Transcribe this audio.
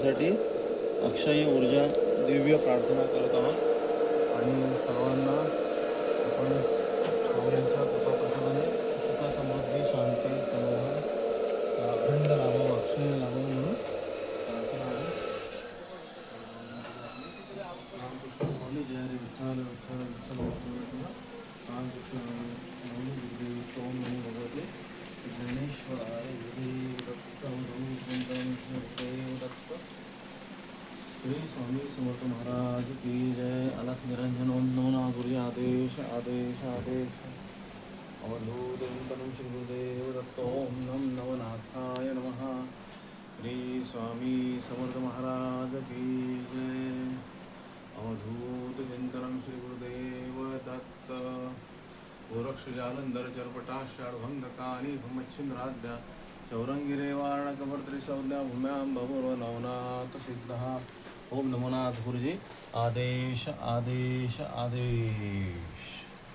सर्वांसाठी अक्षय ऊर्जा दिव्य प्रार्थना करत आहोत आणि सर्वांना आपण स्वामींच्या कृपाप्रसादाने सुख समृद्धी शांती समाधान अखंड लाभावं अक्षय लाभावं म्हणून प्रार्थना आहे. रामकृष्ण स्वामी जय हरी विठ्ठल विठ्ठल विठ्ठल रामकृष्ण स्वामी गुरुदेव ओम नमो भगवते ज्ञानेश्वराय गुरुदेव दत्त गुरुदेव दत्त. श्री स्वामी समर्थ महाराज की जय. अलख निरंजन ओम नमो गुरु आदेश आदेश आदेश. अवधूत चिंतनं श्री गुरुदेव दत्त ओम नम नवनाथाय नमः. श्री स्वामी समर्थ महाराज की जय. अवधूत चिंतनं श्री गुरुदेव दत्त. गोरक्ष जालंधर चरपटाषाढभंगकानी भूमच्छिन्द्राद्या चौरंगिरेवार्णकवर्तृसंज्ञा भूम्यां भवो नवनाथ सिद्धः. ओम नमोनाथ गुरुजी. आदेश आदेश आदेश.